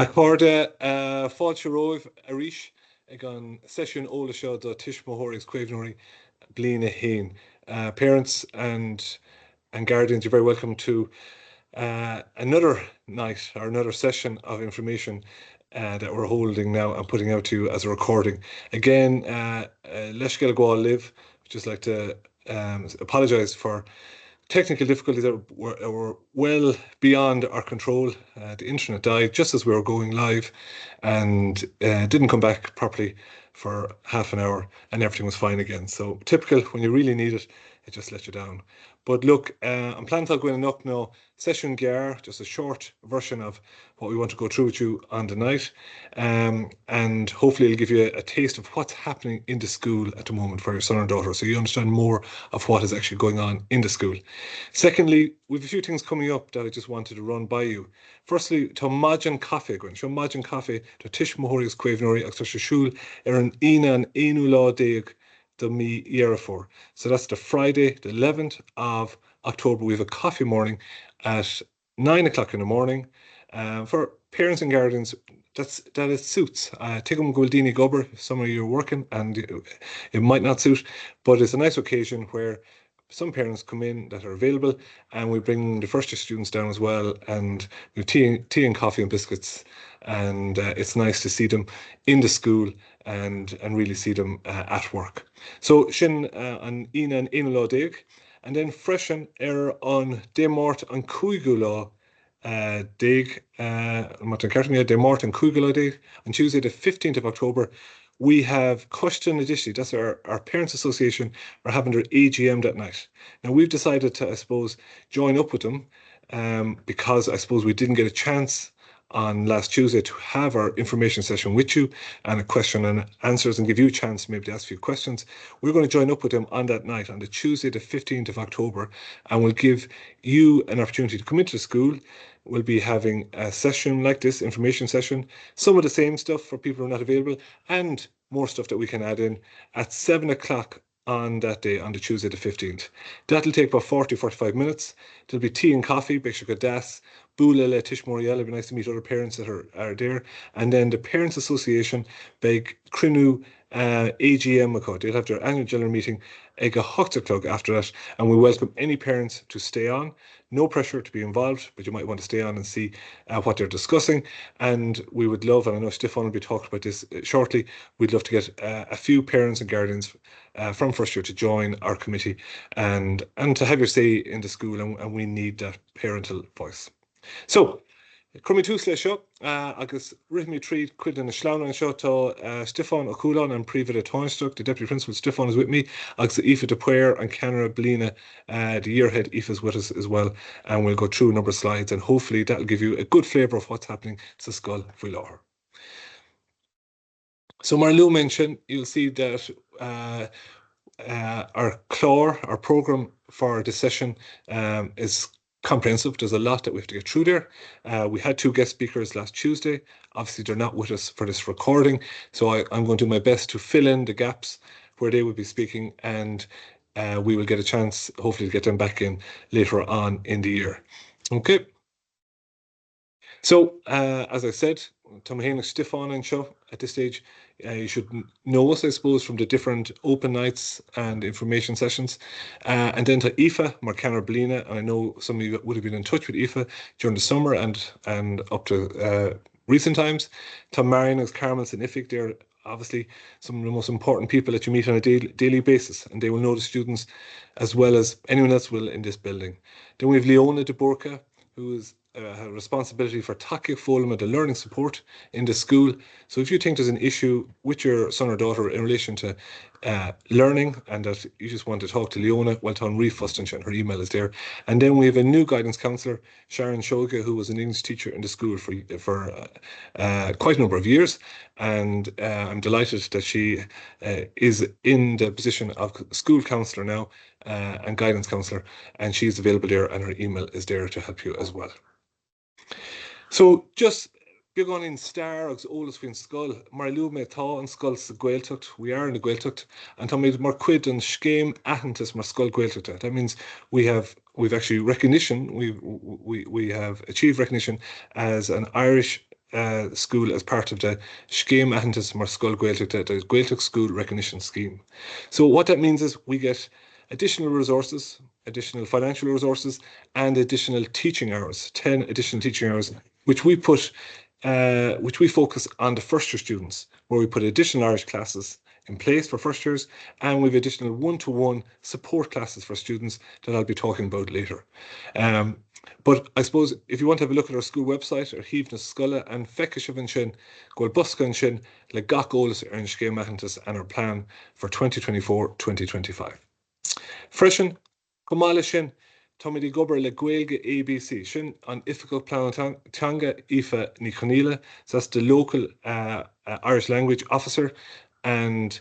Accorda fáilte romh Oiche ag an session Eolais seo do Taifead Cuimhnóirí bliana hain. Parents and guardians, you're very welcome to another night or another session of information that we're holding now and putting out to you as a recording. Again, leis gael gá live, just like to apologise for technical difficulties that were well beyond our control. The internet died just as we were going live and didn't come back properly for half an hour, and everything was fine again. So typical, when you really need it, it just lets you down. But look, I'm planning on going up now, session gear, just a short version of what we want to go through with you on the night. And hopefully it'll give you a taste of what's happening in the school at the moment for your son or daughter, so you understand more of what is actually going on in the school. Secondly, we have a few things coming up that I just wanted to run by you. Firstly, to Majan Cafe, going to Majan Cafe, to Taifead Cuimhnóirí, ag sa siúl an ina an Eolais déag the me year for. So that's the Friday, the 11th of October. We have a coffee morning at 9 o'clock in the morning. For parents and guardians, that it suits. Take them Guldini Gubber, some of you are working and it might not suit, but it's a nice occasion where some parents come in that are available, and we bring the first year students down as well, and we have tea and coffee and biscuits, and it's nice to see them in the school and really see them at work. So sin an ina an Eolais déag, and then freshen on démort an cúigiú lá déag, démort an cúigiú lá déag, on Tuesday the 15th of October. We have Cushton Edition, that's our Parents Association, are having their AGM that night. Now we've decided to, I suppose, join up with them because I suppose we didn't get a chance on last Tuesday to have our information session with you and a question and answers and give you a chance maybe to ask a few questions. We're going to join up with them on that night, on the Tuesday, the 15th of October, and we'll give you an opportunity to come into the school. We'll be having a session like this, information session, some of the same stuff for people who are not available, and more stuff that we can add in at 7 o'clock on that day, on the Tuesday the 15th. That'll take about 45 minutes. There'll be tea and coffee, Bishop Das, Bula le Tishmoriel. It'll be nice to meet other parents that are there. And then the Parents Association, Beg Crinu AGM, they'll have their annual general meeting ag a Club after that, and we welcome any parents to stay on. No pressure to be involved, but you might want to stay on and see what they're discussing. And we would love, and I know Stefan will be talking about this shortly, we'd love to get a few parents and guardians from first year to join our committee and to have your say in the school, and we need that parental voice. So, Crummy tú lei seo, agus rithmi tríd cuid in a sláán seo tá Stefan O'Coulon and Príomh a Táisteach, the Deputy Principal Stefan is with me, agus Aoife de Puer and Canara Blina, the yearhead Aoife is with us as well, and we'll go through a number of slides, and hopefully that'll give you a good flavour of what's happening to Scoil Bhuí Láthair. So mar Lou mentioned, you'll see that our clár, our programme for this session is comprehensive. There's a lot that we have to get through there. We had 2 guest speakers last Tuesday. Obviously, they're not with us for this recording, so I'm going to do my best to fill in the gaps where they will be speaking, and we will get a chance, hopefully, to get them back in later on in the year. Okay. So, as I said, Tom Stefan and show at this stage, you should know us, I suppose, from the different open nights and information sessions. And then to Aoife, Marcana Blina, and I know some of you would have been in touch with Aoife during the summer and up to recent times. To Marion as Carmel Signific, they're obviously some of the most important people that you meet on a daily basis, and they will know the students as well as anyone else will in this building. Then we have Leona de Burka, who is a responsibility for Take Fulham and the learning support in the school. So if you think there's an issue with your son or daughter in relation to learning and that you just want to talk to Leona, well, Tom Reef Fustenchen, her email is there. And then we have a new guidance counsellor, Sharon Shoga, who was an English teacher in the school for quite a number of years. And I'm delighted that she is in the position of school counsellor now and guidance counsellor, and she's available there, and her email is there to help you as well. So just beag on in star agus Eolais faoin Scoil, mar luath mé tá an Scoil sa Gaeltacht, we are in the Gaeltacht, and tá méid mar cuid an scéim aitheantas mar Scoil Gaeltachta. That means we've actually recognition, we have achieved recognition as an Irish school as part of the Scéim Aitheantas mar Scoil Gaeltachta, the Gaeltacht School Recognition Scheme. So what that means is we get additional resources, additional financial resources, and additional teaching hours, 10 additional teaching hours, which we focus on the first year students, where we put additional Irish classes in place for first years, and we've additional one-to-one support classes for students that I'll be talking about later. But I suppose if you want to have a look at our school website, ar híomh na scoile and feiceamh sin, go busca sin le gach Eolais ar an Scéim Aitheantas and our plan for 2024-2025. Freisin, Comala sin, Tommy di gobar le Gaeilge ABC, sin an Ifical Planetanga Aoife ní Chonaile, so that's the local Irish language officer, and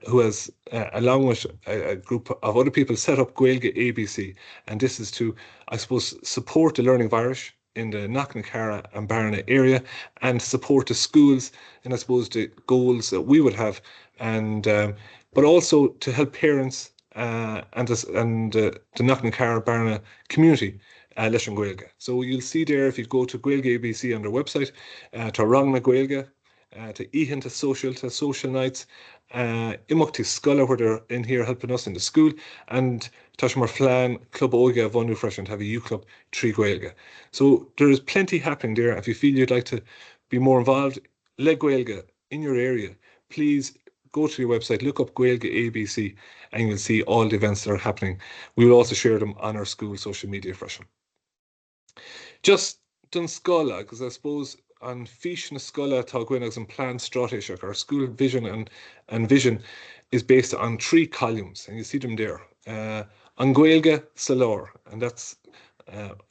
who has, along with a group of other people, set up Gaeilge ABC. And this is to, I suppose, support the learning of Irish in the Knocknacara and Barna area, and support the schools and, I suppose, the goals that we would have, and but also to help parents and the Knocknacara Barna community leis an Gaeilge. So you'll see there, if you go to Gaeilge ABC on their website, to Rangna Gaeilge, to Ihan to social nights, Imachtaí Scoile, where they're in here helping us in the school, and Tashmar Flan Club Oiche Vonu Fresh and have a U Club Trí Gaeilge. So there is plenty happening there. If you feel you'd like to be more involved, le Gaeilge in your area, please go to your website, look up Gaeilge ABC, and you'll see all the events that are happening. We will also share them on our school social media Fresh. Just dun scola, because I suppose an fish na scola tá gwynags an plan strategic, our school vision and vision is based on 3 columns, and you see them there. An Gaeilge Salor, and that's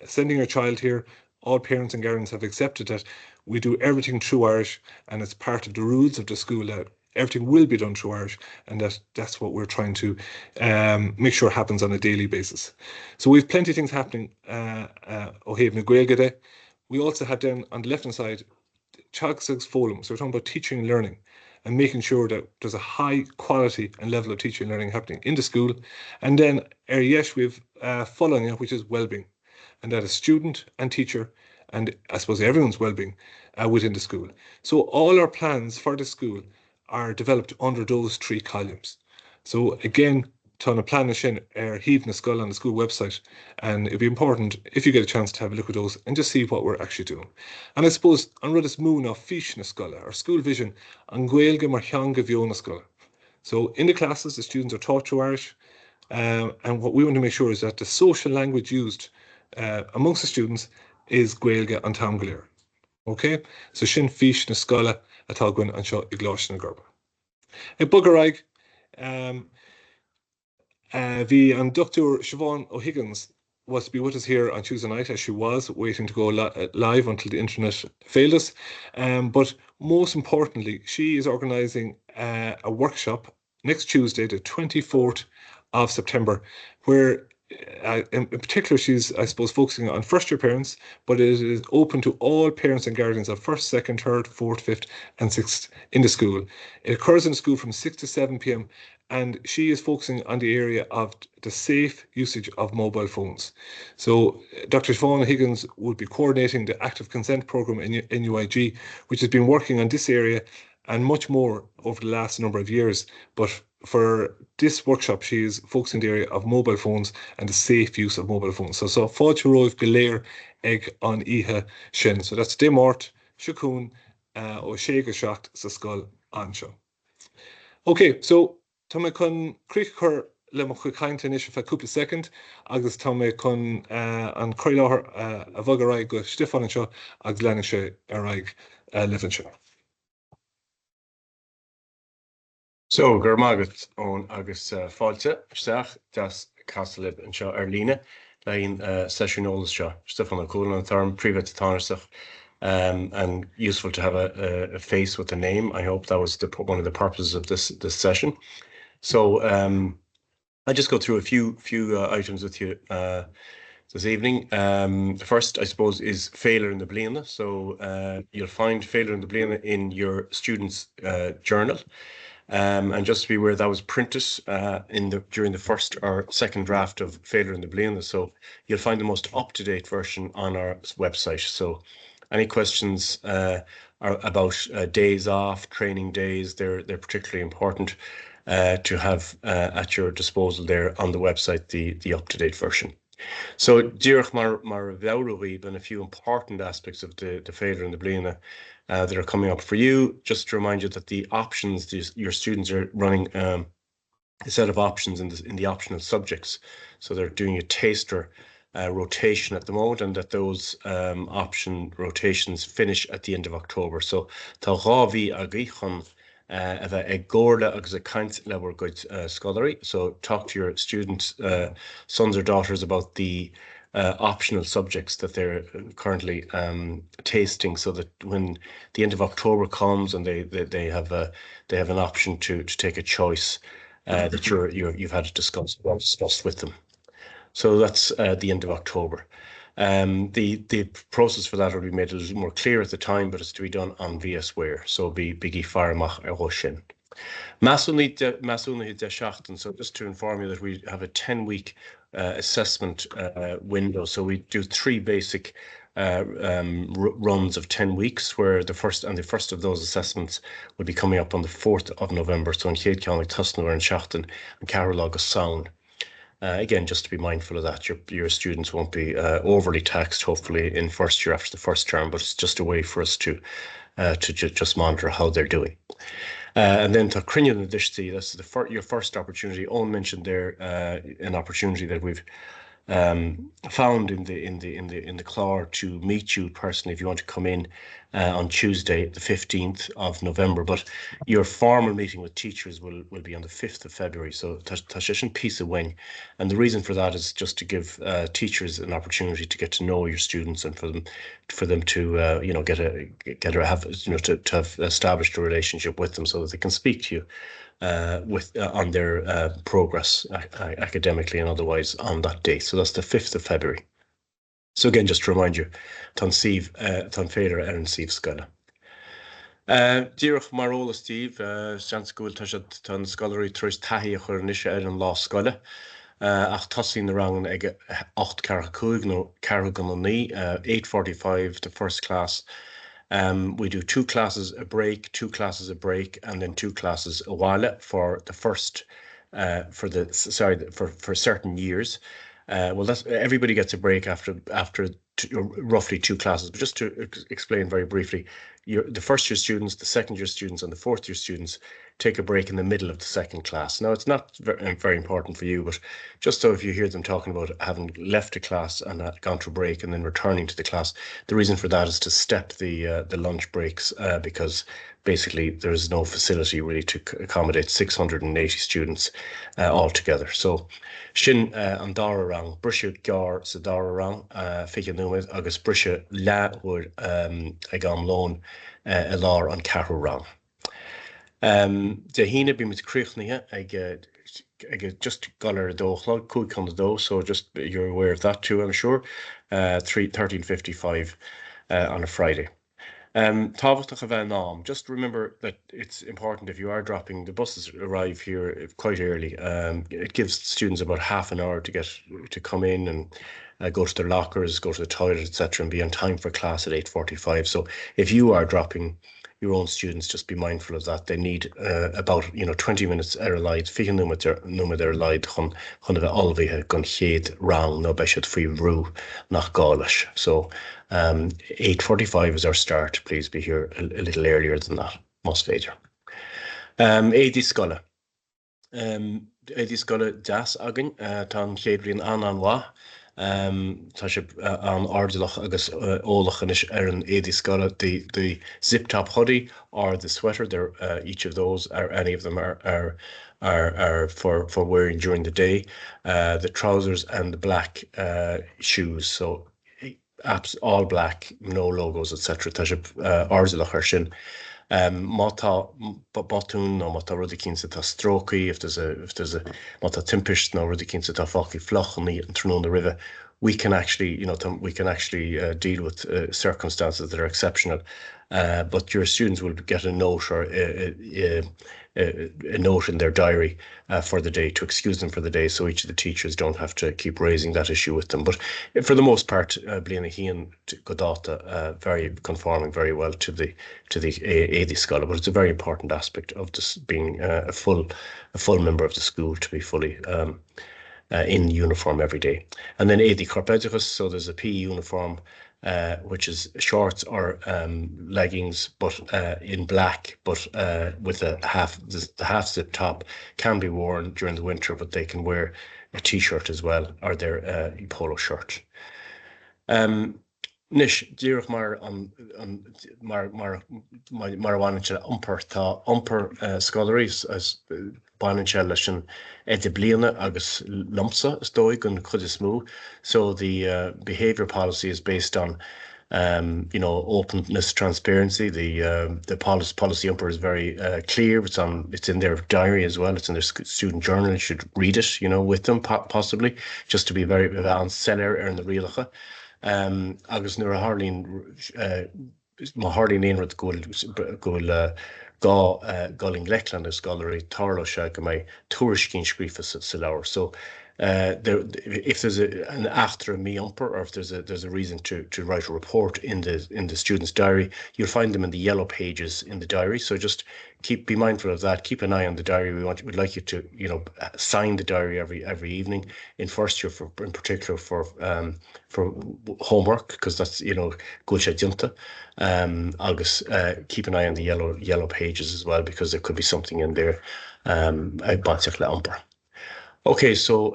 sending your child here. All parents and guardians have accepted that we do everything through Irish, and it's part of the rules of the school that everything will be done through Irish, and that's what we're trying to make sure happens on a daily basis. So we've plenty of things happening O'Haven na Gaeilge Day. We also have then on the left-hand side, Chagsag's Folum. So we're talking about teaching and learning and making sure that there's a high quality and level of teaching and learning happening in the school. And then Yes, we've following it, which is well-being, and that is student and teacher, and I suppose everyone's well-being within the school. So all our plans for the school are developed under those 3 columns. So again, Tána plan sin ar híomh na scoile on the school website, and it'd be important if you get a chance to have a look at those and just see what we're actually doing. And I suppose on rud is mú ná fish na scoile, our school vision, an Gaeilge mar theanga bheo na scoile. So in the classes, the students are taught through Irish, and what we want to make sure is that the social language used amongst the students is Gaeilge an Tam Gaeilge. Okay, so sin fish na scoile atá gwen an seo I gláis na gurba. E bugaraig, and Dr. Siobhan O'Higgins was to be with us here on Tuesday night, as she was waiting to go live until the internet failed us. But most importantly, she is organising a workshop next Tuesday, the 24th of September, where in particular she's, I suppose, focusing on first year parents, but it is open to all parents and guardians of first, second, third, fourth, fifth and sixth in the school. It occurs in the school from 6 to 7 p.m. and she is focusing on the area of the safe usage of mobile phones. So Dr. Siobhan Higgins would be coordinating the active consent program in UIG, which has been working on this area and much more over the last number of years. But for this workshop, she is focusing the area of mobile phones and the safe use of mobile phones. So fáilte roimh go léir ag an oíche sin. So that's Dimort, Siocún, Oiche go seacht sa scoil anseo. Okay, so tá mé chun críochar le mo chuig cainte inis fa cúpla second, agus tá mé chun an chroiláthar a bhag araig go Stefan anseo agus leanna sé araig levan seo. So gur mágat ón agus fáilte isteach das Castlelib an seo ar líne leon sesiún Eolais seo. Stefan cool an term private tánasteach, and useful to have a face with a name. I hope that was one of the purposes of this session. So I just go through a few items with you this evening. The first, I suppose, is failure in the bliana. So you'll find failure in the bliana in your student's journal. And just to be aware, that was printed during the first or second draft of failure in the bliana. So you'll find the most up-to-date version on our website. So Any questions are about days off, training days, they're particularly important to have at your disposal there on the website, the up-to-date version. So, Dírach mar bheabhrú and a few important aspects of the féidir and the bliana that are coming up for you. Just to remind you that the options, your students are running a set of options in the optional subjects. So they're doing a taster rotation at the moment, and that those option rotations finish at the end of October. So tá rábhí a gíchon a bheith ag gcomharla agus a caint leabhar good scholarly. So talk to your students, sons or daughters, about the optional subjects that they're currently tasting, so that when the end of October comes and they have an option to take a choice that you've had to discuss with them. So that's the end of October. The process for that will be made a little more clear at the time, but it's to be done on VSware. So be biggie fireach Oiche. Masúnaí de seachtain. So just to inform you that we have a 10-week assessment window. So we do 3 basic runs of 10 weeks, where the first of those assessments will be coming up on the 4th of November. So in Chéad Ceannaigh Tusnamh and Seachtain and Carol agus Sound. Again, just to be mindful of that, your students won't be overly taxed, hopefully, in first year after the first term, but it's just a way for us to just monitor how they're doing. And then to Crinnean Adishti, that's your first opportunity. Owen mentioned there an opportunity that we've found in the Clár to meet you personally if you want to come in on Tuesday, the 15th of November. But your formal meeting with teachers will be on the 5th of February. So tá piece of when. And the reason for that is just to give teachers an opportunity to get to know your students, and for them to to have established a relationship with them, so that they can speak to you on their progress academically and otherwise on that day. So that's the 5th of February. So again, just to remind you, tan féidir an Steve Scola. Dírach mar óla Steve, sean school tan scholarly tris tahi a chur nisha an lá scola. Ach tosin rang ag 8 caracúig no caragan on 8:45 the first class. We do 2 classes a break, 2 classes a break, and then 2 classes a while for the first for certain years. Well, that's everybody gets a break after roughly 2 classes. But just to explain very briefly, the first year students, the second year students, and the fourth year students take a break in the middle of the second class. Now, it's not very important for you, but just so if you hear them talking about having left a class and gone to a break and then returning to the class, the reason for that is to step the lunch breaks because basically there's no facility really to accommodate 680 students altogether. So sin an dara rang, brisise gar sa dara rang, fiche numid, agus brisise lehuir ag an lón a lár an ceathrú rang. De híine bí mit críochnithe ag just galar dóchlog, cúig chun dó, so just you're aware of that too, I'm sure. 13:55 on a Friday. Tábhachtach a bheith nám. Just remember that it's important, if you are dropping, the buses arrive here quite early. It gives students about half an hour to come in and go to their lockers, go to the toilet, etc., and be on time for class at 8:45. So if you are dropping your own students, just be mindful of that. They need about 20 minutes leid. Fiche numad leid chun a bheith alvaithe gon chéad rang nó beisiad faoi rú nach gáis. So 8:45 is our start. Please be here a little earlier than that, most féidir. Éadí scola. Éadí scola deas agin tá chéad bhliain an bhá. Tá sé an ardalach agus ólach an éadí scola. The zip top hoodie or the sweater, they're each of those, or any of them are for wearing during the day. The trousers and the black shoes, so all black, no logos, etc. Tá sé ardalach ar sin. Mata botún no mata rudi kinsa ta stroky, if there's a mata timpish no rudi kinsa ta faki floch and the through on the river, we can actually, deal with circumstances that are exceptional. But your students will get a note or a note in their diary for the day to excuse them for the day, so each of the teachers don't have to keep raising that issue with them. But for the most part, Bliana Hien Godata very conforming very well to the Éadi Scholar. But it's a very important aspect of this being a full member of the school to be fully in uniform every day. And then Éadi Corpedicus, so there's a PE uniform, which is shorts or leggings, but in black, but with the half zip top, can be worn during the winter, but they can wear a t-shirt as well, or their polo shirt. Nish díreach mar bhainse umper scolaries as bhainse leis an de bliana agus lumsa is dóigh gon chud is smó. So the behavior policy is based on openness, transparency. The policy umper is very clear. It's in their diary as well. It's in their student journal. You should read it, with them possibly, just to be very an seller in the rialacha. Agus nuair a Harlín má Harlín éonrad goil gáling Leckland is gallery tarla se go mé tuairiscín scrífa sa leabhar. So if there's an after a umper, or if there's a reason to write a report in the student's diary, you'll find them in the yellow pages in the diary. So just be mindful of that. Keep an eye on the diary. We'd like you to sign the diary every evening in first year, in particular for homework, because that's gulsha junta. Agus keep an eye on the yellow pages as well, because there could be something in there. Okay, so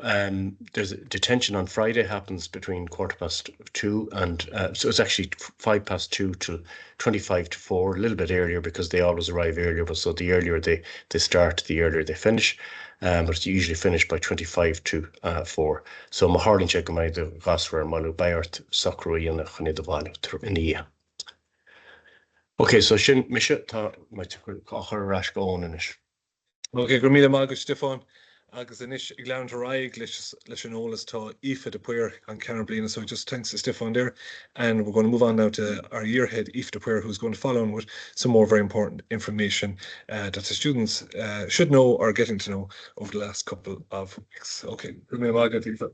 there's a detention on Friday, happens between 2:15 and so it's actually 2:05 till 4:25, a little bit earlier because they always arrive earlier. But so the earlier they start, the earlier they finish. But it's usually finished by 4:25. So ma Harlín check my the gaswer malu bayart sacroi and chune de valu in the. Okay, so shin misha ta my chachar rash go on in it. Okay, Gramila Margaret Stefan. Agus inis ag leann raig leis an Eolais tá Aoife de Puer on Cairn Bliana. So just thanks to Stefan there. And we're going to move on now to our yearhead, Aoife de Puer, who's going to follow on with some more very important information that the students should know or getting to know over the last couple of weeks. Okay, Gramila Margaret, Aoife.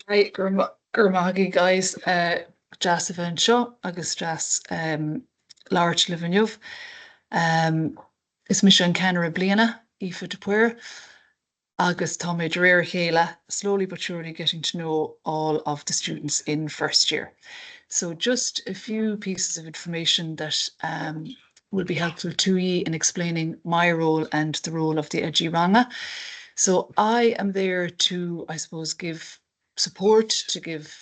Right, Gurmagi guys, Jasiva and Shaw, Agus Jas Larch Livanyov. Is mission Canara Bliana, Aoife de Puer, Agus Tommy Dreer Chéile, slowly but surely getting to know all of the students in first year. So just a few pieces of information that will be helpful to you in explaining my role and the role of the Eji Ranga. So I am there to, I suppose, give support, to give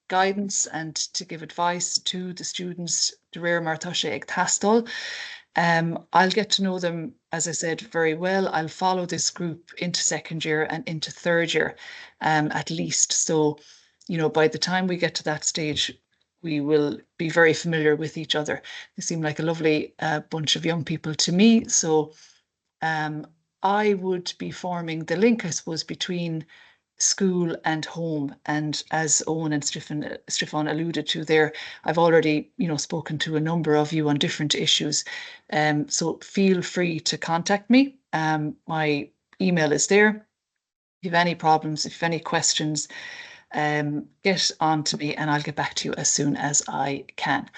guidance and to give advice to the students, Dreer Martashe Ag Tastal. I'll get to know them, as I said, very well. I'll follow this group into second year and into third year, at least. So, by the time we get to that stage, we will be very familiar with each other. They seem like a lovely bunch of young people to me. So I would be forming the link, I suppose, between school and home. And as Owen and Stefan alluded to there, I've already, spoken to a number of you on different issues. So feel free to contact me. My email is there. If you have any problems, if you have any questions, get on to me and I'll get back to you as soon as I can.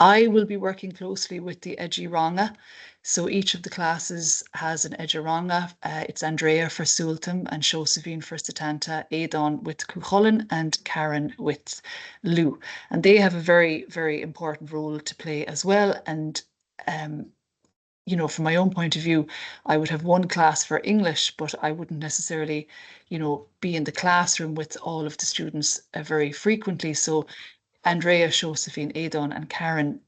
I will be working closely with the Eji Ranga. So each of the classes has an Eji Ranga. It's Andrea for Sultan and Josephine for Satanta, Aidan with Cuchulainn and Karen with Lou. And they have a very, very important role to play as well. And, from my own point of view, I would have one class for English, but I wouldn't necessarily, be in the classroom with all of the students very frequently. So Andrea, Josephine, Aidan and Karen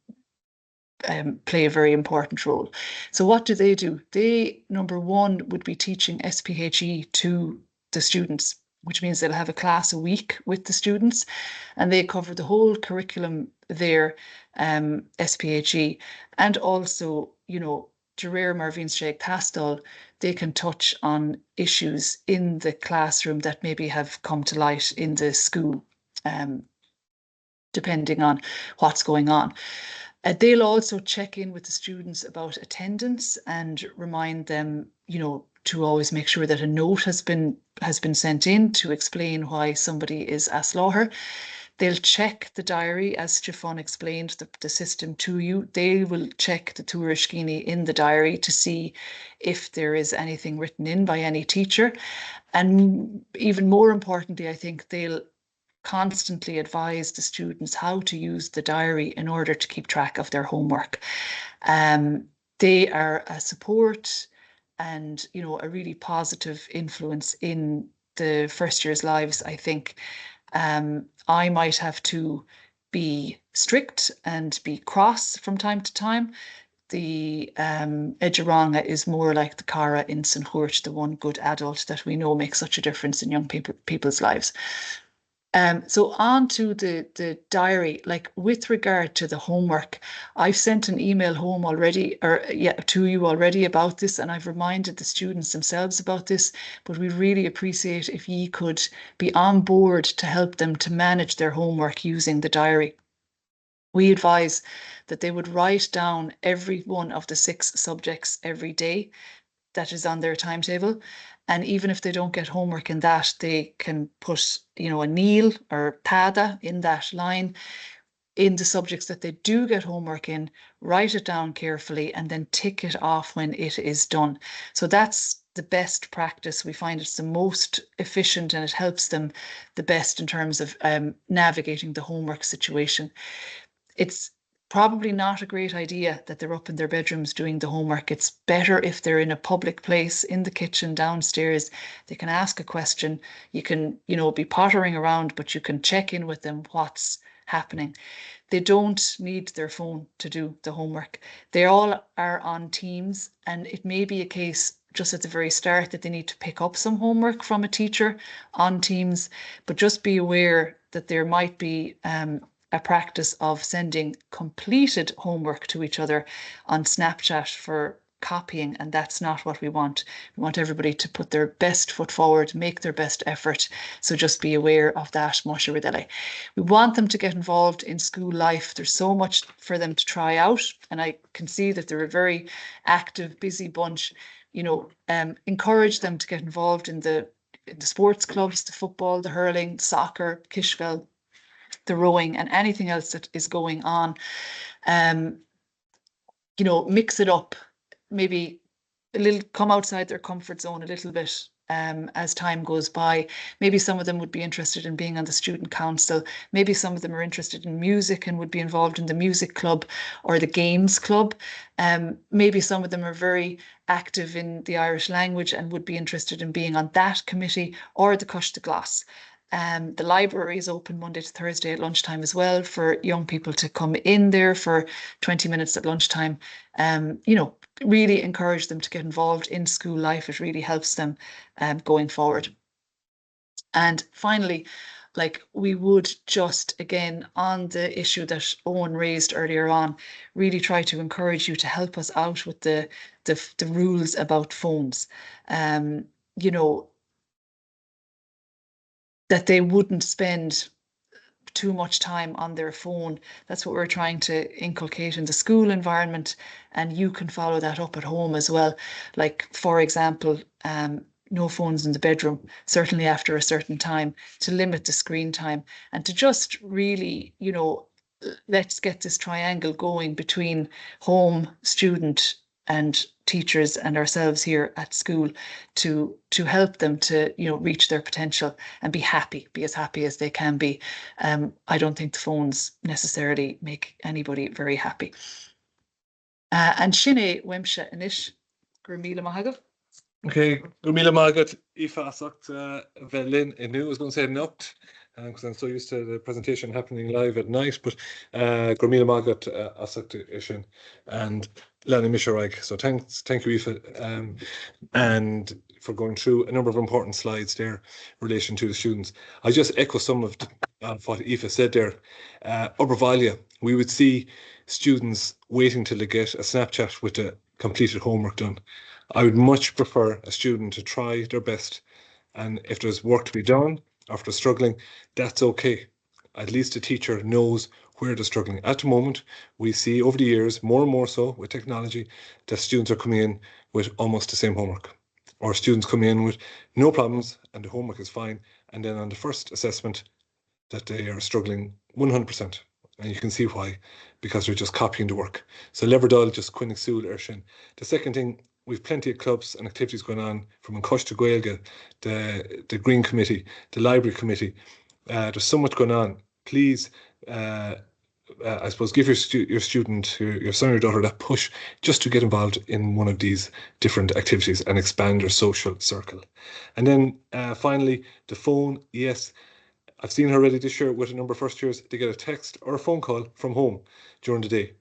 play a very important role. So what do? They, number one, would be teaching SPHE to the students, which means they'll have a class a week with the students, and they cover the whole curriculum there, SPHE, and also, Durir Marvin's Shake Pastel, they can touch on issues in the classroom that maybe have come to light in the school, depending on what's going on. They'll also check in with the students about attendance and remind them, to always make sure that a note has been sent in to explain why somebody is asláthair. They'll check the diary, as Stefan explained, the system to you. They will check the tuairiscíní in the diary to see if there is anything written in by any teacher. And even more importantly, I think they'll constantly advise the students how to use the diary in order to keep track of their homework. They are a support and, a really positive influence in the first year's lives, I think. I might have to be strict and be cross from time to time. The Ejiranga is more like the Cara in St. Hurt, the one good adult that we know makes such a difference in young people's lives. So on to the diary, like with regard to the homework, I've sent an email home already, to you already about this, and I've reminded the students themselves about this, but we really appreciate if ye could be on board to help them to manage their homework using the diary. We advise that they would write down every one of the 6 subjects every day that is on their timetable. And even if they don't get homework in that, they can put, a níl or tada in that line in the subjects that they do get homework in, write it down carefully, and then tick it off when it is done. So that's the best practice. We find it's the most efficient and it helps them the best in terms of navigating the homework situation. It's probably not a great idea that they're up in their bedrooms doing the homework. It's better if they're in a public place, in the kitchen, downstairs. They can ask a question. You can, be pottering around, but you can check in with them what's happening. They don't need their phone to do the homework. They all are on Teams, and it may be a case just at the very start that they need to pick up some homework from a teacher on Teams, but just be aware that there might be a practice of sending completed homework to each other on Snapchat for copying, and that's not what we want. We want everybody to put their best foot forward, make their best effort. So just be aware of that, Moshe Ridele. We want them to get involved in school life. There's so much for them to try out, and I can see that they're a very active, busy bunch. Encourage them to get involved in the sports clubs, the football, the hurling, the soccer, kishvel, the rowing, and anything else that is going on. Mix it up, maybe come outside their comfort zone a little bit as time goes by. Maybe some of them would be interested in being on the student council. Maybe some of them are interested in music and would be involved in the music club or the games club. Maybe some of them are very active in the Irish language and would be interested in being on that committee or the Cush de Glas. The library is open Monday to Thursday at lunchtime as well for young people to come in there for 20 minutes at lunchtime. Really encourage them to get involved in school life. It really helps them going forward. And finally, we would just, again, on the issue that Owen raised earlier on, really try to encourage you to help us out with the rules about phones. That they wouldn't spend too much time on their phone. That's what we're trying to inculcate in the school environment, and you can follow that up at home as well. Like, for example, no phones in the bedroom, certainly after a certain time, to limit the screen time, and to just really, let's get this triangle going between home, student, and teachers and ourselves here at school to help them to reach their potential and be as happy as they can be. I don't think the phones necessarily make anybody very happy. And Shine Wemsha Anish, Gurmila Mahagav. Okay, Gurmila Magat, Ifa Asakt Velin Inu, I was going to say Nukt, because I'm so used to the presentation happening live at night, but Gurmila Magat Asakt Ishin and Lani Misharag. So thank you, Aoife, and for going through a number of important slides there in relation to the students. I just echo some of what Aoife said there. Obervalia, we would see students waiting till they get a Snapchat with a completed homework done. I would much prefer a student to try their best, and if there's work to be done, or if they're struggling, that's okay. At least the teacher knows where they're struggling. At the moment, we see over the years, more and more so with technology, that students are coming in with almost the same homework, or students come in with no problems and the homework is fine, and then on the first assessment that they are struggling 100%. And you can see why, because they're just copying the work. So Leverdal just Quinnic Sul Ershin. The second thing, we've plenty of clubs and activities going on from An Coiste Gaeilge, the Green Committee, the Library Committee. There's so much going on. Please, I suppose, give your student, your son or daughter, that push just to get involved in one of these different activities and expand their social circle. And then finally, the phone. Yes, I've seen her already this year with a number of first years. They get a text or a phone call from home during the day.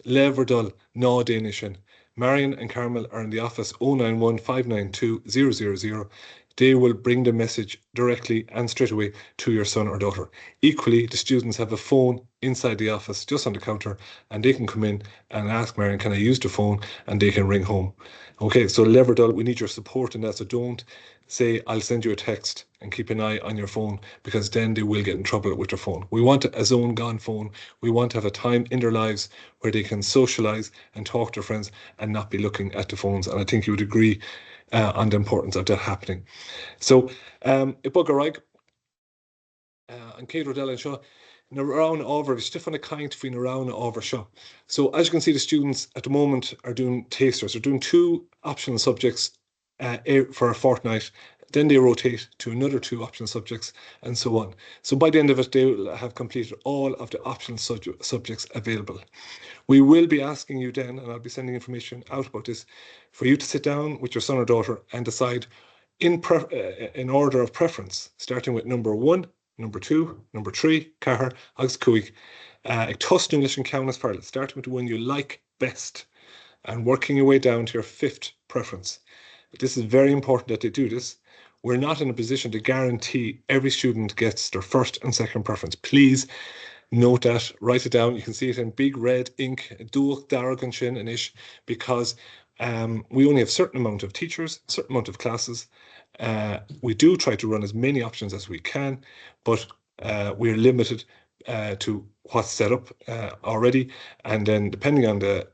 Leverdal, no Danishin. Marion and Carmel are in the office 091 592 000. They will bring the message directly and straight away to your son or daughter. Equally, the students have a phone inside the office, just on the counter, and they can come in and ask Marion, can I use the phone? And they can ring home. Okay, so Leverdal, we need your support in that. So don't say, I'll send you a text, and keep an eye on your phone, because then they will get in trouble with their phone. We want a zone gone phone. We want to have a time in their lives where they can socialise and talk to their friends and not be looking at the phones. And I think you would agree on the importance of that happening. So, I bugger and Kate Rodell and Shaw, in around over, stiff on a kind between around over Shaw. So as you can see, the students at the moment are doing tasters. They're doing 2 optional subjects for a fortnight. Then they rotate to another 2 optional subjects, and so on. So by the end of it, they will have completed all of the optional subjects available. We will be asking you then, and I'll be sending information out about this, for you to sit down with your son or daughter and decide in order of preference, starting with number 1, number 2, number 3, Cahar, Agus Cuig, ag tosnú leis an ceannas parla, starting with the one you like best and working your way down to your 5th preference. This is very important that they do this. We're not in a position to guarantee every student gets their 1st and 2nd preference. Please note that, write it down. You can see it in big red ink, dúach dargan sin and ish, because we only have a certain amount of teachers, a certain amount of classes. We do try to run as many options as we can, but we're limited to what's set up already, and then depending on the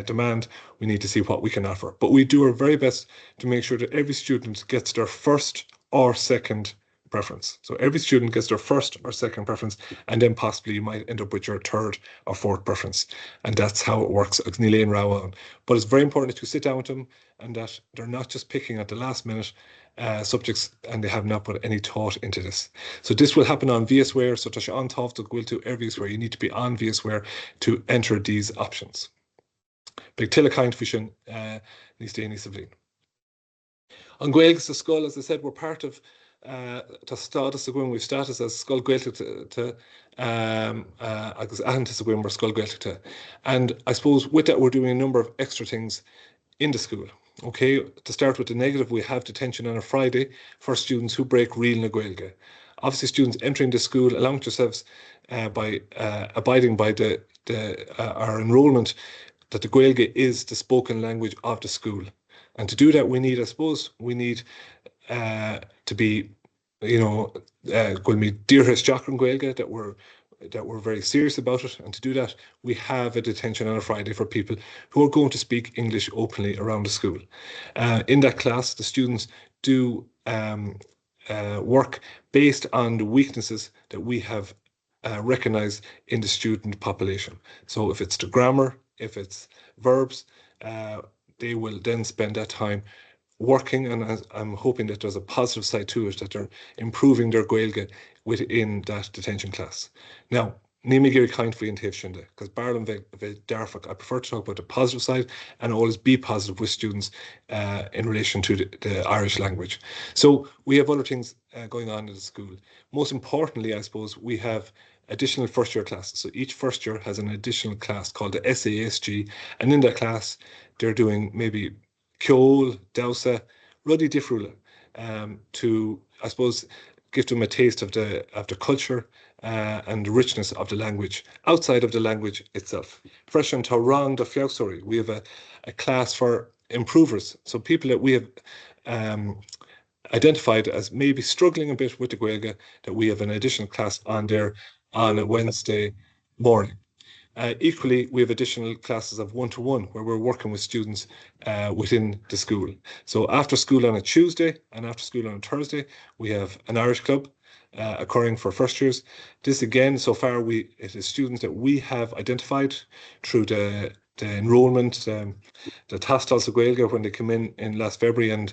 demand, we need to see what we can offer. But we do our very best to make sure that every student gets their 1st or 2nd preference. So every student gets their 1st or 2nd preference, and then possibly you might end up with your 3rd or 4th preference. And that's how it works. But it's very important that you sit down with them and that they're not just picking at the last minute subjects, and they have not put any thought into this. So this will happen on VSware, so that on top of will to VSware, you need to be on VSware to enter these options. Big Tilakaint Fishin Nistani Savlin. On Gaelgus the Skull, as I said, we're part of the status of we've status as Skull Gaeltic to agus Antis of we're Skull Gaeltic. And I suppose with that we're doing a number of extra things in the school. Okay, to start with the negative, we have detention on a Friday for students who break Real na Gaeilge. Obviously, students entering the school, along with yourselves by abiding by our enrolment, that the Gaeilge is the spoken language of the school. And to do that, we need to be, going to be Dearest Jochran Gaeilge, that we're very serious about it. And to do that, we have a detention on a Friday for people who are going to speak English openly around the school. In that class, the students do work based on the weaknesses that we have recognized in the student population. So if it's the grammar, if it's verbs, they will then spend that time working, and I'm hoping that there's a positive side to it, that they're improving their Gaeilge within that detention class. Now, Nimigiri kind for Shinde, because Barlam Darfak, I prefer to talk about the positive side and always be positive with students in relation to the Irish language. So we have other things going on in the school. Most importantly, I suppose, we have additional first year classes. So each first year has an additional class called the SASG, and in that class, they're doing maybe Kjol, Dausa, Ruddy Diffrula, to, I suppose, give them a taste of the culture and the richness of the language outside of the language itself. Fresh and Taurang the Fiausori, we have a class for improvers, so people that we have identified as maybe struggling a bit with the Gaeilge, that we have an additional class on there on a Wednesday morning. Equally, we have additional classes of one-to-one where we're working with students within the school. So after school on a Tuesday and after school on a Thursday, we have an Irish club occurring for first years. This again, so far, it is students that we have identified through the enrolment, the Tastal Gaeilge when they came in last February and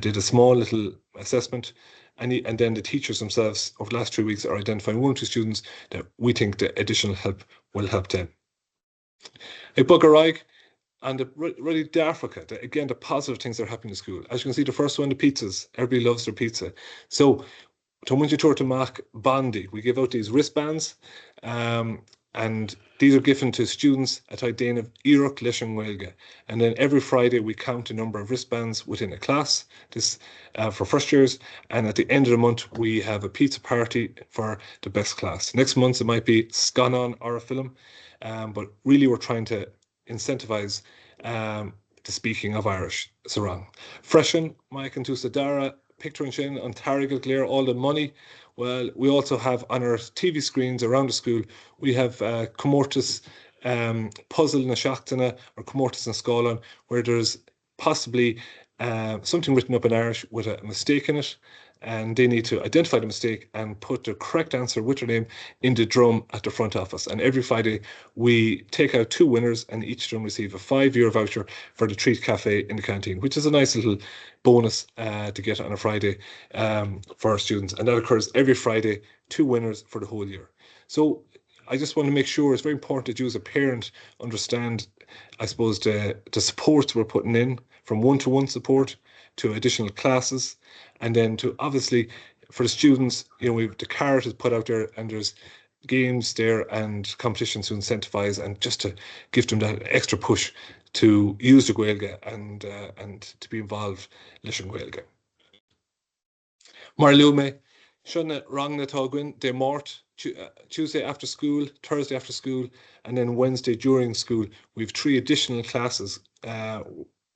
did a small little assessment. And then the teachers themselves over the last 3 weeks are identifying 1 or 2 students that we think the additional help will help them. A Bugaraig and the really the Africa, again, the positive things that are happening in school. As you can see, the first one, the pizzas. Everybody loves their pizza. So, to when you tour to Mac Bondi, we give out these wristbands, and these are given to students at Dain Iruk Lishan Gaeilge. And then every Friday we count the number of wristbands within a class, this for first years. And at the end of the month, we have a pizza party for the best class. Next month, it might be Scanon or a film. But really, we're trying to incentivize the speaking of Irish. Sarang. Freshen, Mike and Tusadara, picturing Shin on Tarrigal Glare, all the money. Well, we also have on our TV screens around the school, we have Comortis Puzzle na Shachtana or Comortis na Scalan, where there's possibly something written up in Irish with a mistake in it, and they need to identify the mistake and put the correct answer with their name in the drum at the front office. And every Friday we take out 2 winners, and each of them receive a €5 voucher for the Treat Cafe in the canteen, which is a nice little bonus to get on a Friday for our students. And that occurs every Friday, 2 winners for the whole year. So I just want to make sure it's very important that you as a parent understand, I suppose, the supports we're putting in, from one-to-one support to additional classes, and then to obviously for the students, we've the carrot is put out there, and there's games there and competitions to incentivize and just to give them that extra push to use the Gaeilge and to be involved Lishan Gaeilge. Mar Lume, Shunna Rangna Togwin, De Mort, Tuesday after school, Thursday after school, and then Wednesday during school. We have 3 additional classes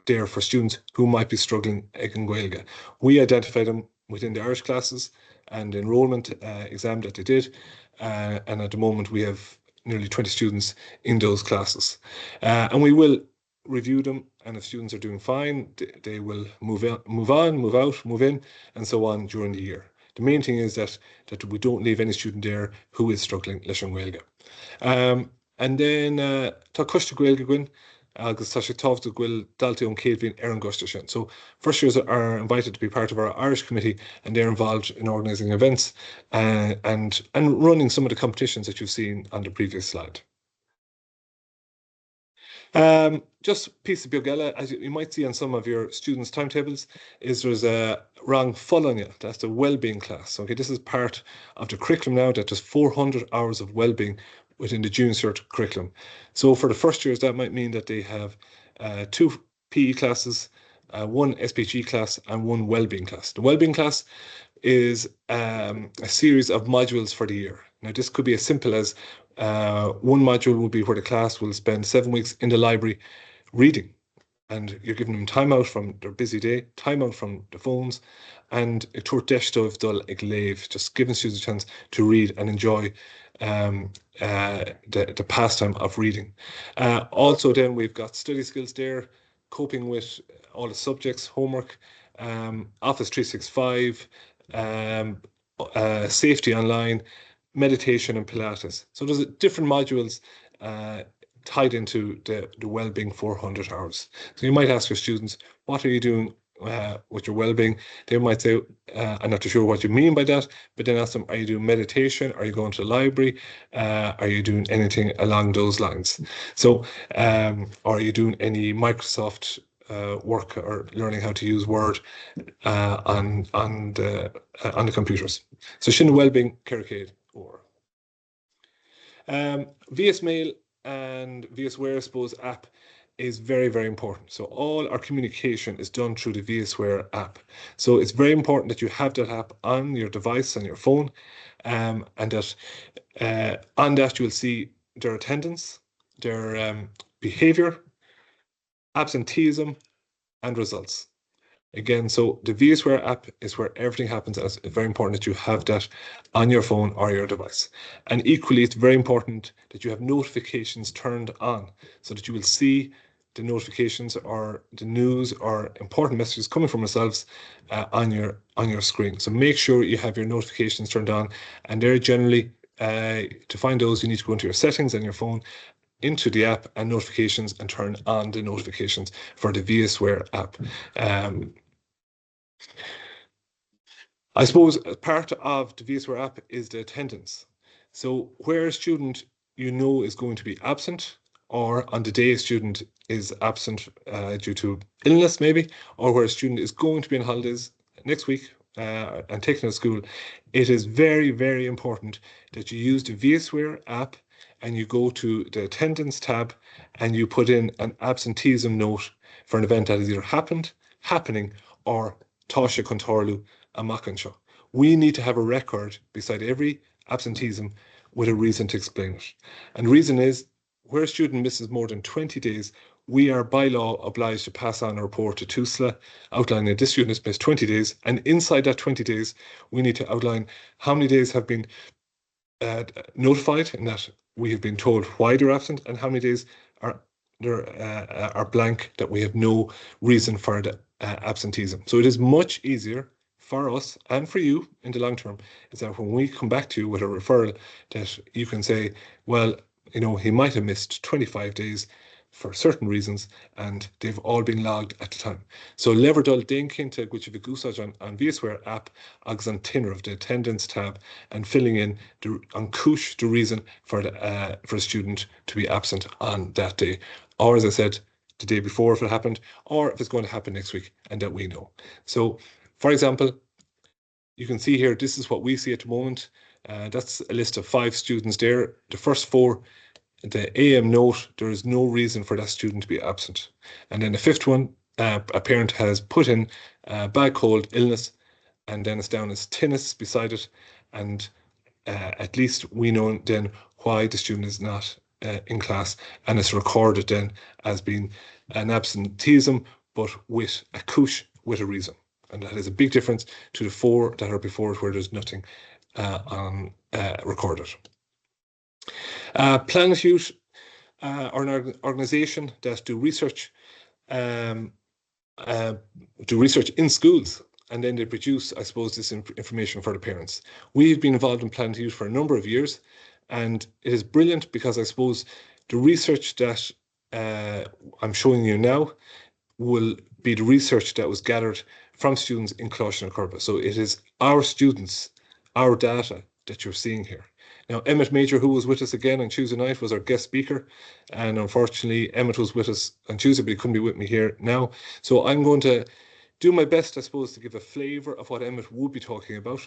there for students who might be struggling in Gaeilge. We identify them within the Irish classes and the enrolment exam that they did, and at the moment we have nearly 20 students in those classes. And we will review them, and if students are doing fine, they will move on, move out, move in, and so on during the year. The main thing is that we don't leave any student there who is struggling Lishan Gaeilge. And then tá Coiste Gaeilge Gwyn, agus tá sé tábhachtach bhfuil daltaí ón céad bhíon ar an gcoiste sin. So first years are invited to be part of our Irish committee, and they're involved in organising events and running some of the competitions that you've seen on the previous slide. Just piece of Biogella, as you might see on some of your students' timetables, is there's a Rang Follonia, that's the well-being class. Okay, this is part of the curriculum now, that there's 400 hours of well-being within the junior cert curriculum. So for the first years, that might mean that they have 2 PE classes, 1 SPG class, and 1 well-being class. The well-being class is a series of modules for the year. Now, this could be as simple as 1 module will be where the class will spend 7 weeks in the library reading, and you're giving them time out from their busy day, time out from the phones, and a tour deistóibh dul ag léamh, just giving students a chance to read and enjoy the pastime of reading. Also then we've got study skills there, coping with all the subjects, homework, Office 365, safety online, meditation and Pilates. So there's different modules tied into the well-being 400 hours. So you might ask your students, what are you doing with your well-being? They might say, I'm not too sure what you mean by that, but then ask them, are you doing meditation? Are you going to the library? Are you doing anything along those lines? So, are you doing any Microsoft work or learning how to use Word on the computers? So Shin well-being Kerkade or VS Mail and VS Wear, I suppose, app is very, very important. So all our communication is done through the VSwear app. So it's very important that you have that app on your device, on your phone, and that on that you will see their attendance, their behavior, absenteeism, and results. Again, so the VSwear app is where everything happens, and it's very important that you have that on your phone or your device. And equally, it's very important that you have notifications turned on so that you will see the notifications or the news or important messages coming from yourselves on your screen. So make sure you have your notifications turned on, and they're generally to find those, you need to go into your settings on your phone, into the app and notifications, and turn on the notifications for the VSwear app. I suppose part of the VSwear app is the attendance. So where a student is going to be absent, or on the day a student is absent due to illness maybe, or where a student is going to be on holidays next week and taken to school, it is very, very important that you use the VSwear app and you go to the attendance tab and you put in an absenteeism note for an event that has either happened, happening, or Tasha Contorlu a Macanshaw. We need to have a record beside every absenteeism with a reason to explain it. And the reason is, where a student misses more than 20 days, we are by law obliged to pass on a report to TUSLA outlining that this student has missed 20 days. And inside that 20 days, we need to outline how many days have been notified and that we have been told why they're absent, and how many days are blank, that we have no reason for the absenteeism. So it is much easier for us and for you in the long term is that when we come back to you with a referral, that you can say, well, he might have missed 25 days for certain reasons, and they've all been logged at the time. So leverdol déan cinnte which have a gúsáid on VSwear app agus an tinner of the attendance tab, and filling in on cúis the reason for a student to be absent on that day, or as I said, the day before if it happened, or if it's going to happen next week, and that we know. So for example, you can see here, this is what we see at the moment. That's a list of 5 students there. The first 4, the AM note, there is no reason for that student to be absent. And then the 5th one, a parent has put in bad cold, illness, and then it's down as tinnitus beside it. And at least we know then why the student is not in class, and it's recorded then as being an absenteeism, but with a cúis, with a reason. And that is a big difference to the 4 that are before it, where there's nothing recorded. Planet Youth are an organisation that do research in schools, and then they produce, I suppose, this information for the parents. We've been involved in Planet Youth for a number of years, and it is brilliant because I suppose the research that I'm showing you now will be the research that was gathered from students in Cláiste na Curba. So it is our students, our data that you're seeing here. Now, Emmett Major, who was with us again on Tuesday night, was our guest speaker. And unfortunately, Emmett was with us on Tuesday, but he couldn't be with me here now. So I'm going to do my best, I suppose, to give a flavour of what Emmett would be talking about.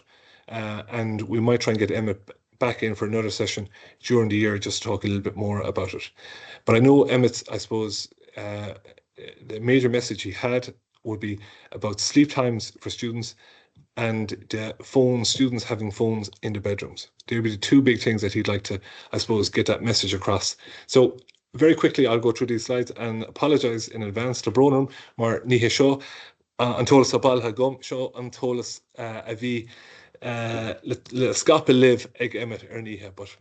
And we might try and get Emmett back in for another session during the year, just to talk a little bit more about it. But I know Emmett's, I suppose, the major message he had would be about sleep times for students and the students having phones in the bedrooms. They would be the 2 big things that he'd like to, I suppose, get that message across. So very quickly, I'll go through these slides and apologise in advance to Bronum, mar níhe seo, antolas a balha gom, seo antolas a bhí le scape live ag Emmett níhe, but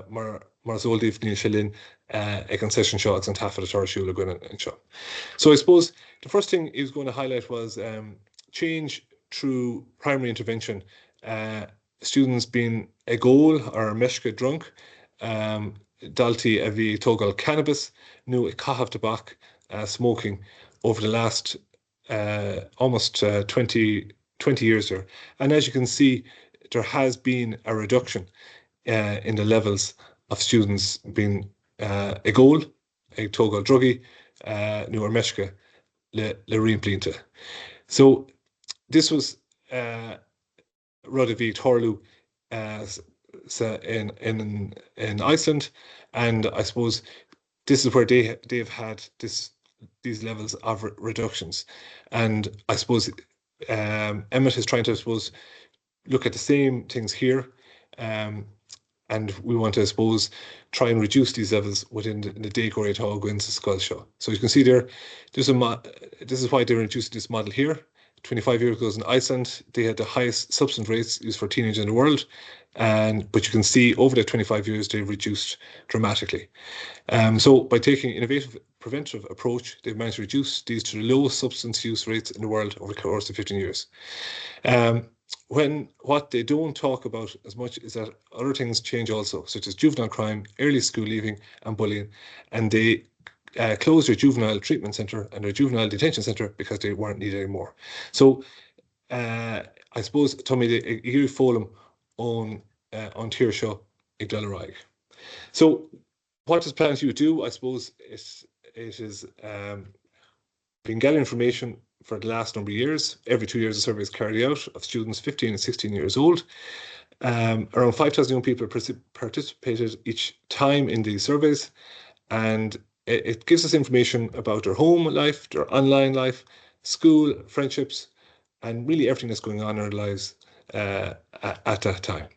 mar zóldíh níl se linn ag an session seo ag an Taifead a tarsúla gona an seo. So I suppose the first thing he was going to highlight was change through primary intervention. Students being a goal or a meshka drunk, dalti a bhí tógáil cannabis, nu a cahav tobacco, smoking over the last almost 20 years there. And as you can see, there has been a reduction in the levels of students being a goal, a tógáil druggy, nu a meshka le riimplínta. So this was Rudaví Torlu in Iceland, and I suppose this is where they've had these levels of reductions. And I suppose Emmett is trying to, I suppose, look at the same things here. And we want to, I suppose, try and reduce these levels within the day grade how Gwyn's skull show. So you can see there, this is why they're introducing this model here. 25 years ago in Iceland, they had the highest substance rates used for teenagers in the world. But you can see over the 25 years, they've reduced dramatically. So by taking innovative preventive approach, they've managed to reduce these to the lowest substance use rates in the world over the course of 15 years. What they don't talk about as much is that other things change also, such as juvenile crime, early school leaving, and bullying. And they closed their juvenile treatment centre and their juvenile detention centre because they weren't needed anymore. So I suppose Tommy the Igiri Folum on Tírseo ag Dularaig. So what does Plan U do? I suppose it is been gathering information for the last number of years. Every 2 years, a survey is carried out of students 15 and 16 years old. Around 5,000 young people participated each time in these surveys, and it gives us information about their home life, their online life, school, friendships, and really everything that's going on in their lives at that time.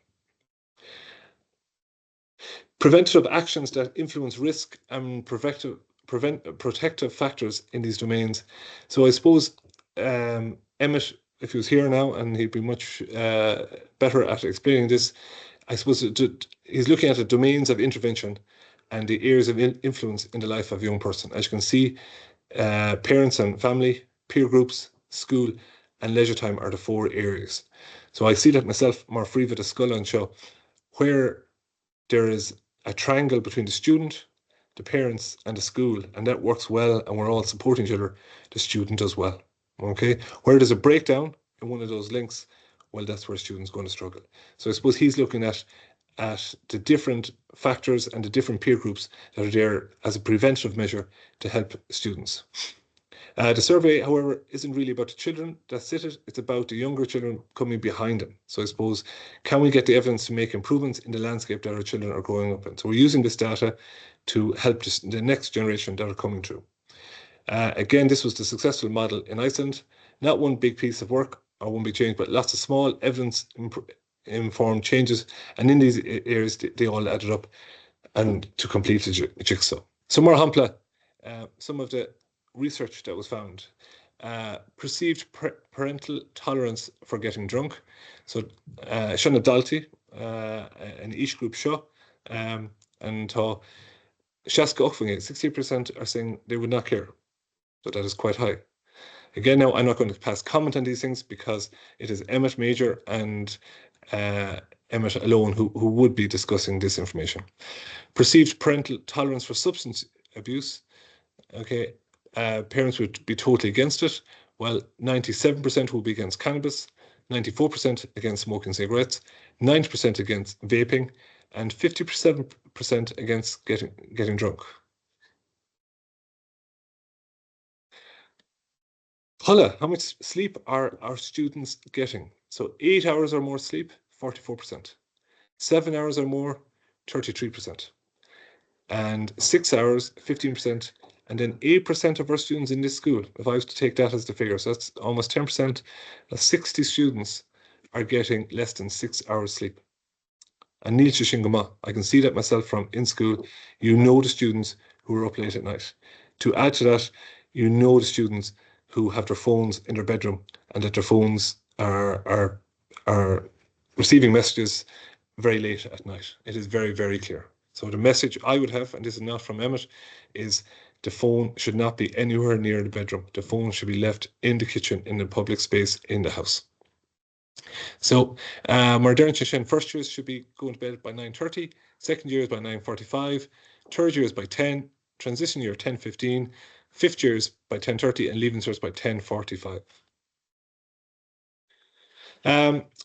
Preventative actions that influence risk and protective factors in these domains. So I suppose Emmett, if he was here now, and he'd be much better at explaining this, I suppose he's looking at the domains of intervention and the areas of influence in the life of a young person. As you can see, parents and family, peer groups, school, and leisure time are the 4 areas. So I see that myself more free with the skull and show where there is a triangle between the student, the parents, and the school, and that works well, and we're all supporting each other. The student does well. Okay, where there's a breakdown in one of those links, well, that's where a student's going to struggle. So I suppose he's looking at the different factors and the different peer groups that are there as a preventive measure to help students. The survey, however, isn't really about the children that sit it. It's about the younger children coming behind them. So I suppose, can we get the evidence to make improvements in the landscape that our children are growing up in? So we're using this data to help the next generation that are coming through. Again, this was the successful model in Iceland. Not one big piece of work or one big change, but lots of small evidence-informed changes. And in these areas, they all added up and to complete the jigsaw. So more Hampla, some of the research that was found. Perceived parental tolerance for getting drunk. So Shana Dalty, an each group show, and Shaska Ochfinge, 60% are saying they would not care. So that is quite high. Again, now I'm not going to pass comment on these things because it is Emmett Major and Emmett alone who would be discussing this information. Perceived parental tolerance for substance abuse. Okay, parents would be totally against it. Well, 97% will be against cannabis, 94% against smoking cigarettes, 90% against vaping, and 57% against getting drunk. Hola, how much sleep are our students getting? So 8 hours or more sleep, 44%. 7 hours or more, 33%. And 6 hours, 15%. And then 8% of our students in this school, if I was to take that as the figure, so that's almost 10%, 60 students are getting less than 6 hours sleep. And Níl Shingama, I can see that myself from in school. You know the students who are up late at night. To add to that, you know the students who have their phones in their bedroom and that their phones are receiving messages very late at night. It is very, very clear. So the message I would have, and this is not from Emmett, is the phone should not be anywhere near the bedroom. The phone should be left in the kitchen, in the public space, in the house. So Modern Shen first years should be going to bed by 9:30, second years by 9:45, third years by 10, transition year 10:15, fifth years by 10:30, and leaving cert by 10:45.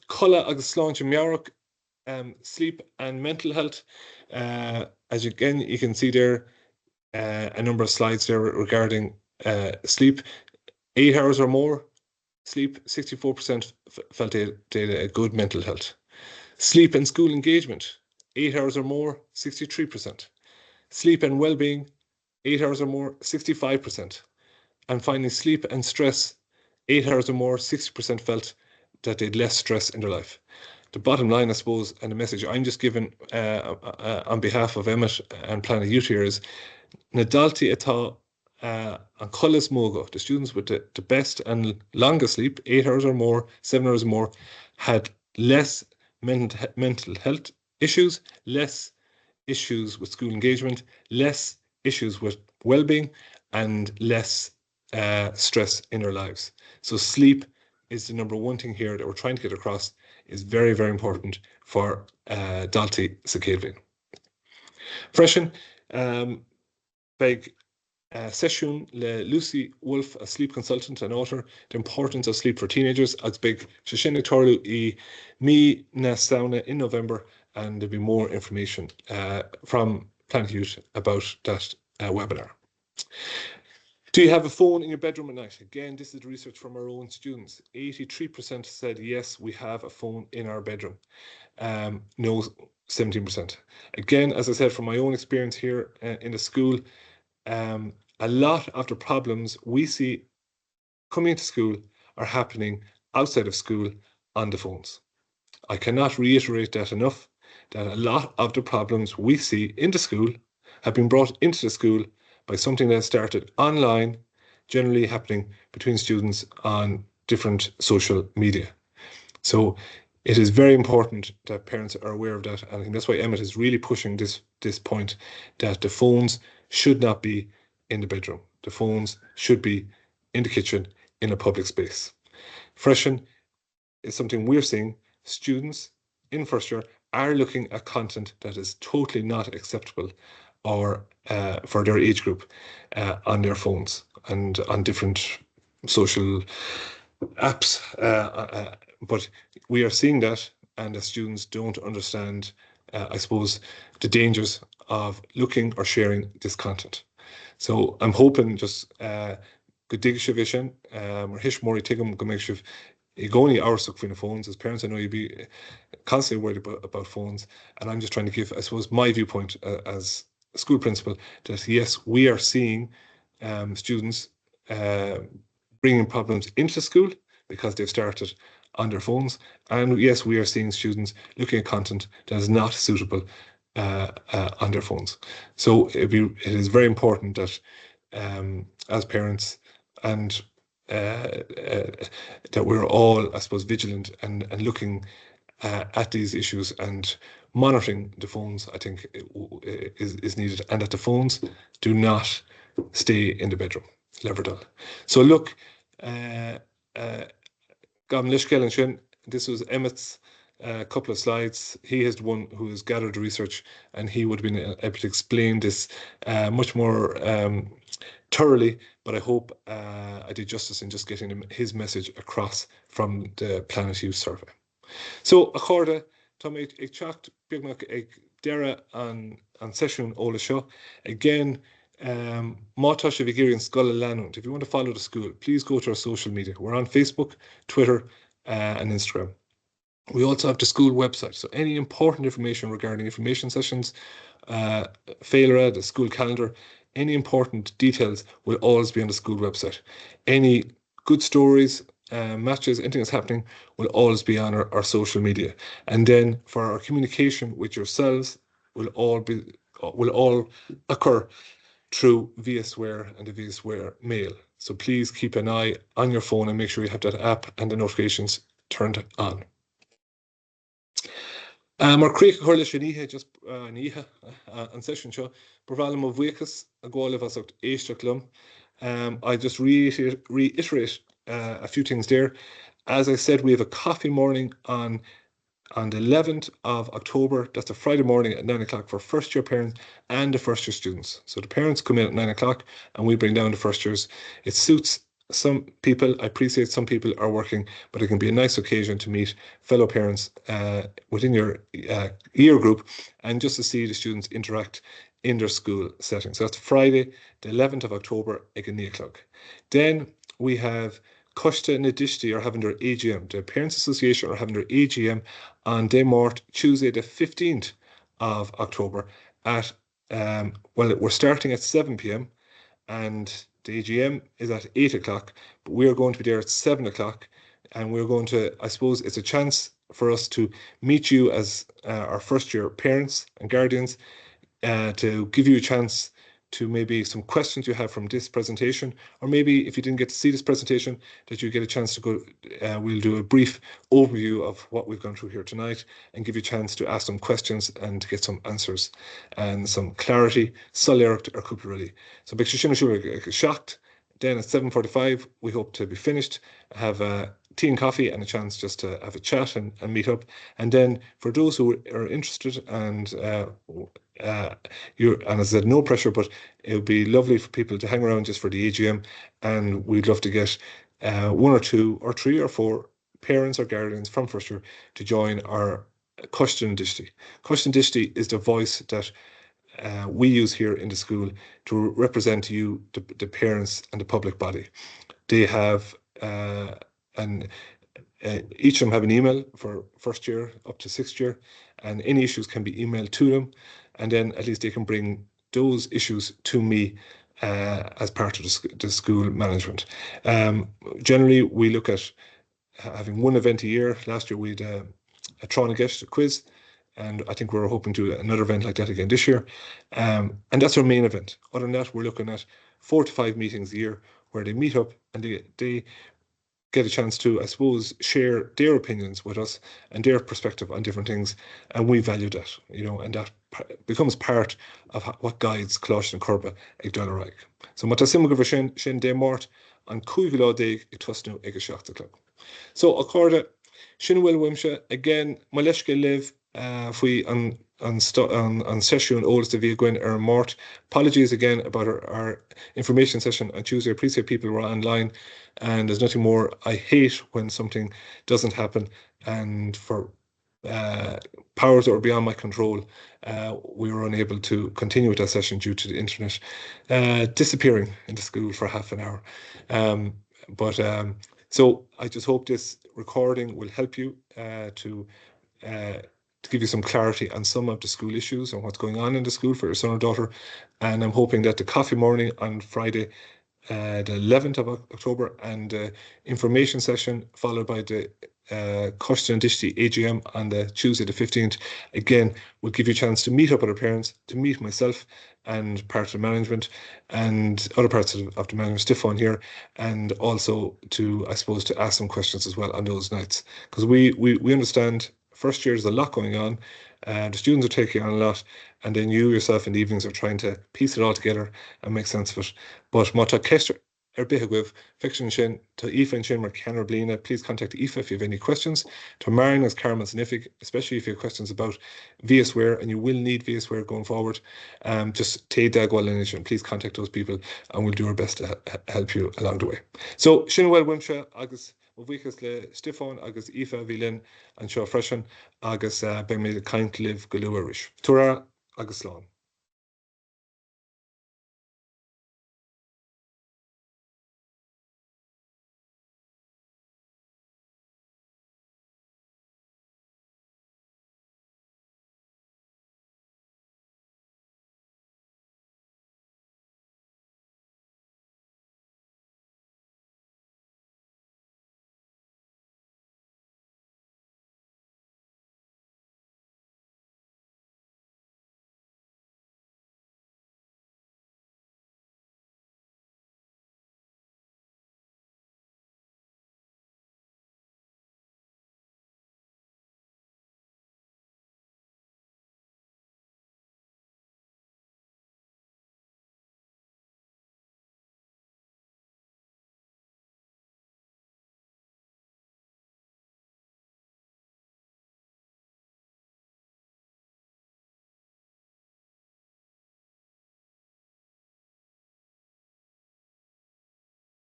Colla agus sláinte mearach, sleep and mental health. As again, you can see there a number of slides there regarding sleep. 8 hours or more sleep, 64% felt they had a good mental health. Sleep and school engagement, 8 hours or more, 63%. Sleep and well-being, 8 hours or more, 65%. And finally, sleep and stress, 8 hours or more, 60% felt that they had less stress in their life. The bottom line, I suppose, and the message I'm just giving on behalf of Emmett and Planet Youth here is Nadalti atá an cholas móga, the students with the best and longest sleep, 8 hours or more, 7 hours or more, had less mental health issues, less issues with school engagement, less issues with well-being, and less stress in their lives. So sleep is the number one thing here that we're trying to get across, is very, very important for Dalti Sakadvin. Freshen, big session le Lucy Wolf, a sleep consultant and author, the importance of sleep for teenagers, as big Shashinatoru I me na sauna in November, and there'll be more information from Planet Youth about that webinar. Do you have a phone in your bedroom at night? Again, this is research from our own students. 83% said yes, we have a phone in our bedroom. No, 17%. Again, as I said, from my own experience here in the school, a lot of the problems we see coming into school are happening outside of school on the phones. I cannot reiterate that enough, that a lot of the problems we see in the school have been brought into the school by something that started online, generally happening between students on different social media. So it is very important that parents are aware of that, and I think that's why Emmett is really pushing this point, that the phones should not be in the bedroom. The phones should be in the kitchen, in a public space. Freshen is something we're seeing. Students in first year are looking at content that is totally not acceptable or for their age group on their phones and on different social apps. But we are seeing that, and the students don't understand, I suppose, the dangers of looking or sharing this content. So I'm hoping just go dig vision or hish mori tigum go make sure Igoni hour stuck for the phones. As parents, I know you'd be constantly worried about phones, and I'm just trying to give, I suppose, my viewpoint as a school principal, that yes, we are seeing students bringing problems into school because they've started on their phones, and yes, we are seeing students looking at content that is not suitable on their phones. So it is very important that as parents and that we're all, I suppose, vigilant and looking at these issues and monitoring the phones, I think is needed, and that the phones do not stay in the bedroom. Leverdal. So look, this was Emmett's couple of slides. He is the one who has gathered the research, and he would have been able to explain this much more thoroughly, but I hope I did justice in just getting him his message across from the Planet Youth survey. So, accorda, Tom ag teacht beagnach ag deireadh an session Eolais seo. Again, mátá sé bhí géireann scoil leanúint. If you want to follow the school, please go to our social media. We're on Facebook, Twitter, and Instagram. We also have the school website, so any important information regarding information sessions, failure, the school calendar, any important details will always be on the school website. Any good stories, matches, anything that's happening will always be on our social media. And then for our communication with yourselves will all occur through VSware and the VSware mail. So please keep an eye on your phone and make sure you have that app and the notifications turned on. Mar críoch a chuir leis an ihe just an an session seo, provalam of bhuíochas a gháilimh as éisteach lum. I just reiterate a few things there. As I said, we have a coffee morning on the 11th of October. That's a Friday morning at 9 o'clock for first year parents and the first year students. So the parents come in at 9 o'clock and we bring down the first years. It suits some people. I appreciate some people are working, but it can be a nice occasion to meet fellow parents within your year group and just to see the students interact in their school setting. So that's Friday, the 11th of October at 9 o'clock. Then we have Costa Nadishti are having their AGM. The Parents Association are having their AGM on Daymort, Tuesday the 15th of October at, well, we're starting at 7 p.m. and the AGM is at 8 o'clock, but we're going to be there at 7 o'clock, and we're going to, I suppose it's a chance for us to meet you as our first year parents and guardians, to give you a chance to maybe some questions you have from this presentation, or maybe if you didn't get to see this presentation, that you get a chance to go, we'll do a brief overview of what we've gone through here tonight and give you a chance to ask some questions and to get some answers and some clarity, solert or cúpla. So big shocked. Then at 7:45, we hope to be finished, have tea and coffee and a chance just to have a chat and meet up. And then for those who are interested and and as I said, no pressure, but it would be lovely for people to hang around just for the AGM, and we'd love to get 1 or 2 or 3 or 4 parents or guardians from first year to join our Question Dishti. Question Dishti is the voice that we use here in the school to represent you, the parents and the public body. They have each of them have an email for first year up to 6th year, and any issues can be emailed to them, and then at least they can bring those issues to me as part of the school management. Generally, we look at having one event a year. Last year we had a Tránaget quiz, and I think we're hoping to do another event like that again this year. And that's our main event. Other than that, we're looking at 4 to 5 meetings a year where they meet up and they get a chance to, I suppose, share their opinions with us and their perspective on different things. And we value that, and that becomes part of what guides Cláiste and Corba ag Dollarag. So mata sim go sin dé mort an cúiglá dé ag tusnú ag 7 o'clock. So accorda sin bhfuil wimse again ma leisce live faoi an session Eolais de bhí going mort. Apologies again about our information session on Tuesday. I appreciate people were online, and there's nothing more I hate when something doesn't happen, and for powers that were beyond my control, we were unable to continue with that session due to the internet disappearing in the school for half an hour. So I just hope this recording will help you to give you some clarity on some of the school issues and what's going on in the school for your son or daughter. And I'm hoping that the coffee morning on Friday, the 11th of October, and the information session followed by the Question Dishti AGM on the Tuesday the 15th, again, will give you a chance to meet up with our parents, to meet myself and part of the management and other parts of the management, Stefan here, and also to, I suppose, to ask some questions as well on those nights. Because we understand first year there's a lot going on, the students are taking on a lot, and then you yourself in the evenings are trying to piece it all together and make sense of it. But mata Kester Bithe fiction shin to Aoife and Shin mar Kenner Blina, please contact Aoife if you have any questions. To Marion as Carmen Snifig, especially if you have questions about VSware, and you will need VSware going forward, just take that and please contact those people, and we'll do our best to help you along the way. So Shinwell Wimsha agus Vikas le Stefan agus Aoife Vilin and Shaw Freshen agus ben me the kind live Galuarish. Tura agus Lawn.